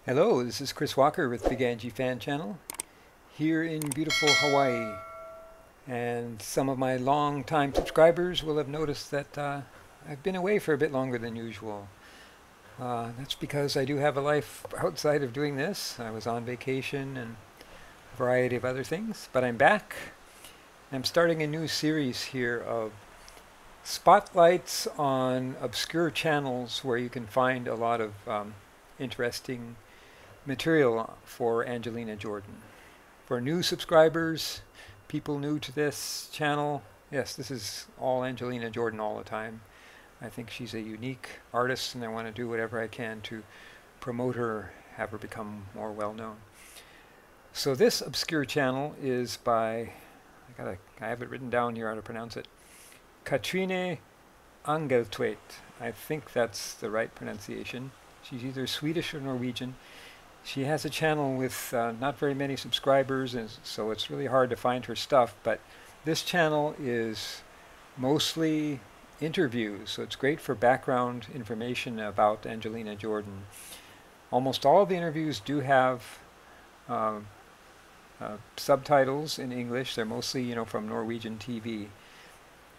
Hello, this is Chris Walker with Big Angie Fan Channel here in beautiful Hawaii. And some of my long-time subscribers will have noticed that I've been away for a bit longer than usual. That's because I do have a life outside of doing this. I was on vacation and a variety of other things, but I'm back. I'm starting a new series here of spotlights on obscure channels where you can find a lot of interesting material for Angelina Jordan. For new subscribers, people new to this channel, yes, this is all Angelina Jordan all the time. I think she's a unique artist and I want to do whatever I can to promote her, have her become more well known. So this obscure channel is by, I have it written down here how to pronounce it, Kathrine Angeltveit. I think that's the right pronunciation. She's either Swedish or Norwegian. She has a channel with not very many subscribers, and so it's really hard to find her stuff, but this channel is mostly interviews, so it's great for background information about Angelina Jordan. Almost all of the interviews do have subtitles in English. They're mostly, from Norwegian TV.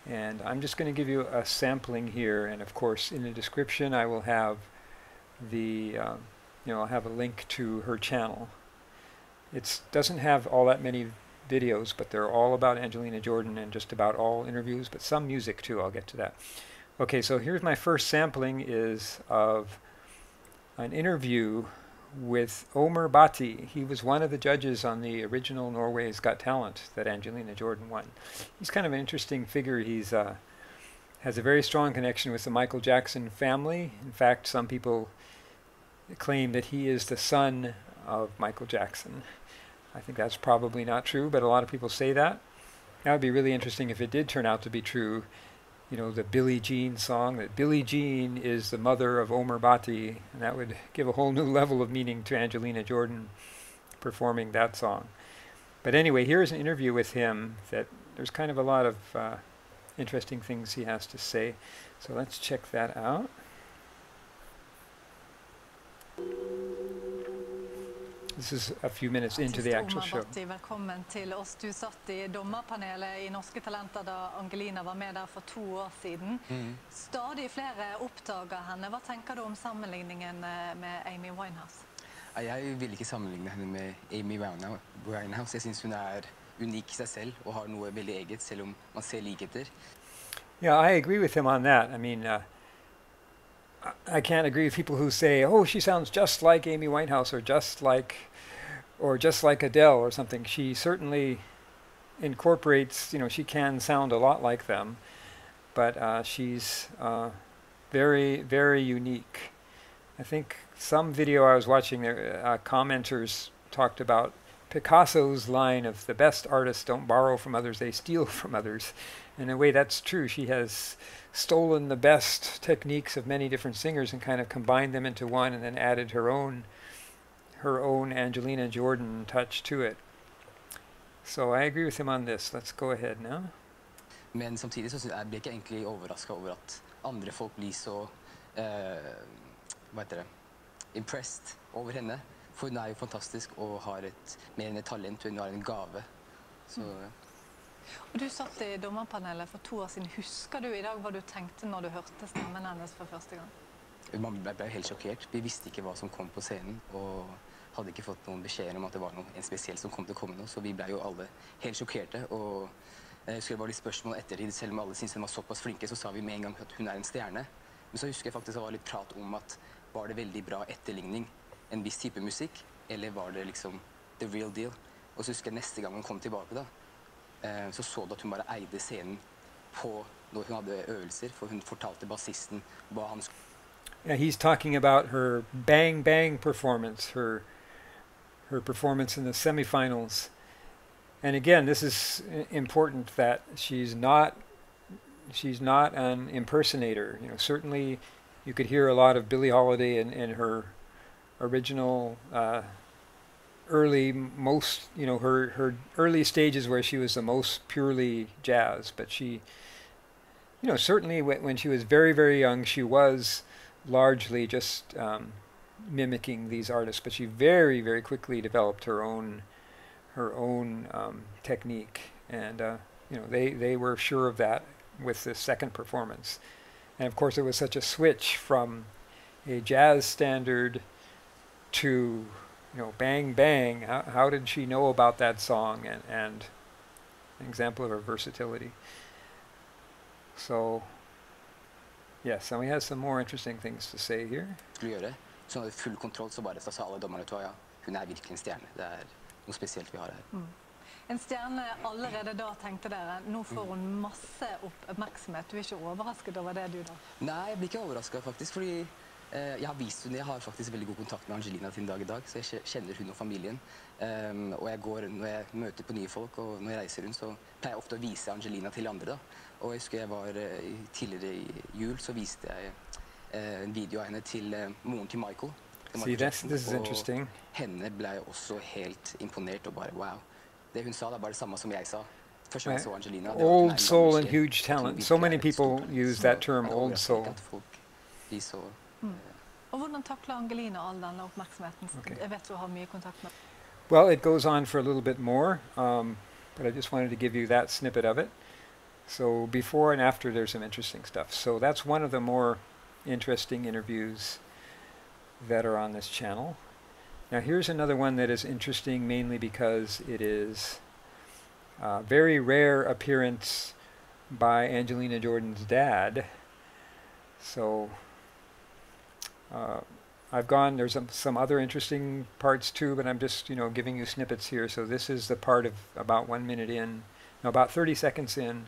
And I'm just going to give you a sampling here, and of course in the description I will have the I'll have a link to her channel. It doesn't have all that many videos, but they're all about Angelina Jordan and just about all interviews, but some music too. I'll get to that. Okay, so here's my first sampling is of an interview with Omer Bhatti. He was one of the judges on the original Norway's Got Talent that Angelina Jordan won. He's kind of an interesting figure. He's has a very strong connection with the Michael Jackson family. In fact, some people claim that he is the son of Michael Jackson. I think that's probably not true, but a lot of people say that. That would be really interesting if it did turn out to be true. The Billie Jean song, that Billie Jean is the mother of Omer Bhatti, and that would give a whole new level of meaning to Angelina Jordan performing that song. But anyway, here's an interview with him that there's kind of a lot of interesting things he has to say. So let's check that out. This is a few minutes into the actual show. Velkommen til oss. Du satt I dommerpanelet I Norske Talenter da Angelina var med der for 2 år siden. Stadig flere oppdager henne. Hva tenker du om sammenligningen med Amy Winehouse? Jeg vil ikke sammenligne henne med Amy Winehouse. Jeg synes hun unik I seg selv og har noe veldig eget, selv om man ser likheter. Yeah, I agree with him on that. I mean, I can't agree with people who say, "Oh, she sounds just like Amy Winehouse," or just like Adele or something. She certainly incorporates, she can sound a lot like them, but she's very, very unique. I think some video I was watching there, commenters talked about Picasso's line of the best artists don't borrow from others, they steal from others. In a way, that's true. She has stolen the best techniques of many different singers and kind of combined them into one and then added her own Angelina Jordan touch to it. So I agree with him on this. Let's go ahead now. Men samtidig så blir jeg ikke egentlig overrasket over at andre folk blir så impressed over henne. For hun jo fantastisk og har mer enn et talent, hun har en gave. Så Og du satt I dommerpanelet for 2 år siden. Husker du I dag hva du tenkte når du hørte stemmen hennes for første gang? Man ble helt sjokkert. Vi visste ikke hva som kom på scenen, og hadde ikke fått noen beskjeder om at det var en spesiell som kom til å komme nå, så vi ble jo alle helt sjokkerte. Og jeg husker det var litt spørsmål ettertid, selv om alle syntes hun var såpass flinke, så sa vi med en gang at hun en stjerne. Men så husker jeg faktisk det var litt prat om at var det veldig bra etterligning, en viss type musikk, eller var det liksom the real deal? Og så husker jeg neste gang hun kom tilbake da, så du at hun bare eide scenen på når hun hadde øvelser, for hun fortalte bassisten hva han skulle. Yeah, he's talking about her Bang Bang performance, her performance in the semifinals. And again, this is important that she's not an impersonator. Certainly you could hear a lot of Billie Holiday in her original early, her early stages where she was the most purely jazz. But she, certainly when she was very, very young, she was largely just mimicking these artists, but she very, very quickly developed her own technique, and they were sure of that with this second performance. And of course, it was such a switch from a jazz standard to Bang Bang. How did she know about that song? And an example of her versatility. So yes, and we have some more interesting things to say here. Så hadde full kontroll, så bare sa alle dommerne at ja, hun virkelig en stjerne. Det noe spesielt vi har her. En stjerne allerede da, tenkte dere. Nå får hun masse oppmerksomhet. Du ikke overrasket over det, du da? Nei, jeg blir ikke overrasket faktisk, fordi jeg har faktisk veldig god kontakt med Angelina til dag i dag, så jeg kjenner hun og familien. Og når jeg møter på nye folk, og når jeg reiser rundt, så pleier jeg ofte å vise Angelina til andre da. Og jeg husker jeg var tidligere i jul, så viste jeg en video av henne til moren til Michael. See, this is interesting. Henne ble også helt imponert og bare wow. Det hun sa, det var det samme som jeg sa. Først jeg så Angelina. Old soul and huge talent. So many people use that term, old soul. Og hvordan takler Angelina all denne oppmerksomheten? Jeg vet du har mye kontakt med. Well, it goes on for a little bit more, but I just wanted to give you that snippet of it. So before and after, there's some interesting stuff. So that's one of the more interesting interviews that are on this channel. Now here's another one that is interesting mainly because it is a very rare appearance by Angelina Jordan's dad. So there's some other interesting parts too, but I'm just giving you snippets here. So this is the part of about 1 minute in, no, about 30 seconds in,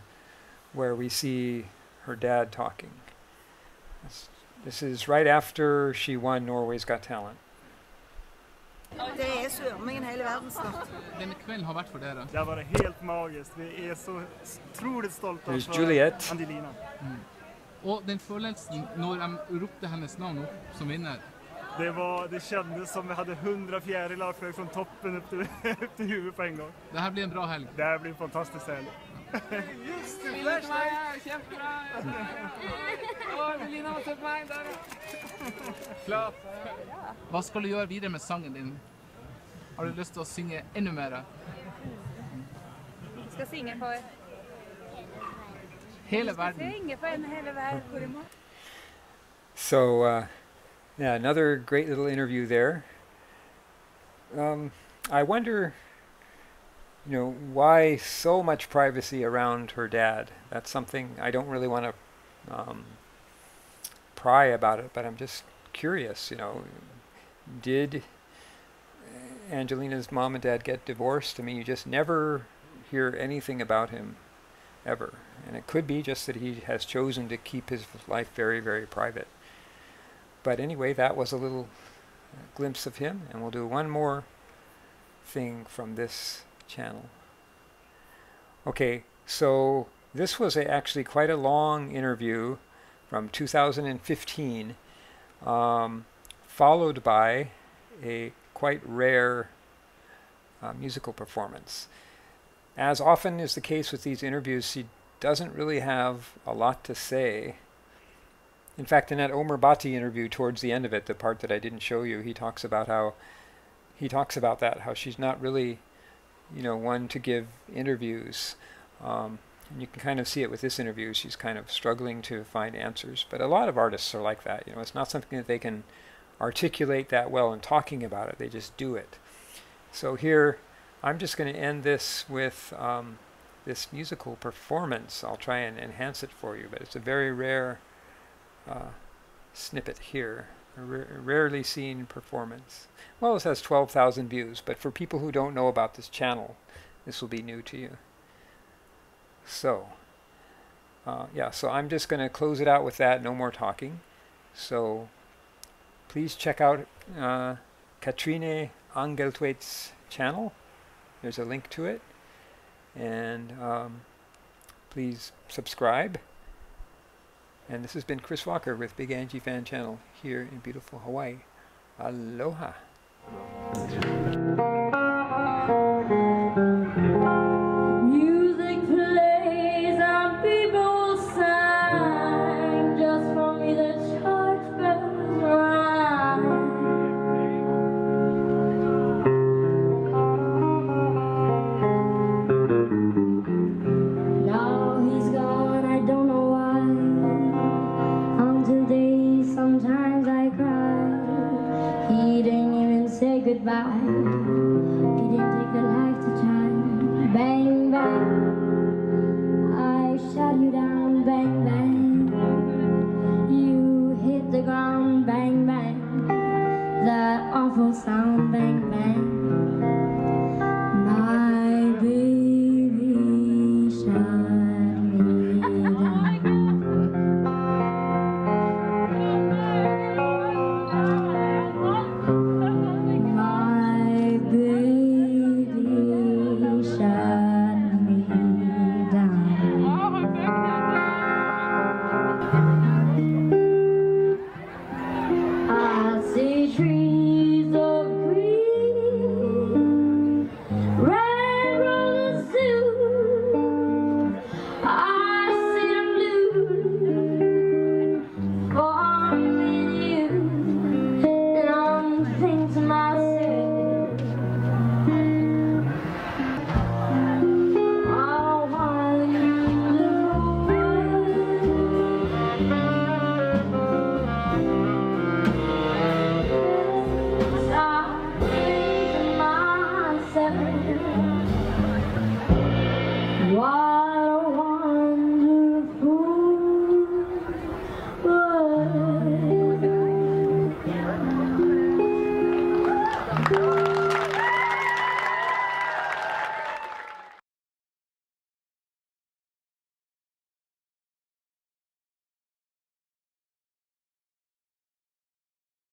where we see her dad talking. This is right after she won Norway's Got Talent. Det svømmingen hele verden snart. Denne kvelden har vært for dere. Det har vært helt magisk. Vi så utroligt stolte There's for Juliet. Angelina. Og den følelsen når de ropte hennes navn opp som vinner. Det kändes som vi hade 100 fjärilar flög från toppen upp till huvudet på en gång. Det här blir en bra helg. Det här blir en fantastisk helg. Just det, flashback! Kjempebra! Angelina har sett meg der. Klart. Hva skal du gjøre videre med sangen din? Har du lyst til å synge enda mer? Jeg skal synge for hele verden. Jeg skal synge for hele verden. So, yeah, another great little interview there. I wonder, why so much privacy around her dad? That's something I don't really want to pry about it, but I'm just curious, did Angelina's mom and dad get divorced? I mean, you just never hear anything about him, ever. And it could be just that he has chosen to keep his life very, very private. But anyway, that was a little glimpse of him, and we'll do one more thing from this channel. Okay, so this was actually quite a long interview from 2015, followed by a quite rare musical performance. As often is the case with these interviews, she doesn't really have a lot to say. In fact, in that Omer Bhatti interview, towards the end of it, the part that I didn't show you, he talks about how she's not really, one to give interviews. And you can kind of see it with this interview. She's kind of struggling to find answers. But a lot of artists are like that. It's not something that they can articulate that well in talking about it. They just do it. So here, I'm just going to end this with this musical performance. I'll try and enhance it for you, but it's a very rare snippet here, a rarely seen performance. Well, this has 12,000 views, but for people who don't know about this channel, this will be new to you. So, yeah, so I'm just going to close it out with that, no more talking. So, please check out Kathrine Angeltveit's channel. There's a link to it. And please subscribe. And this has been Chris Walker with Big Angie Fan Channel here in beautiful Hawaii. Aloha. Music plays and people sang, just for me the church bells rang. goodbye. He didn't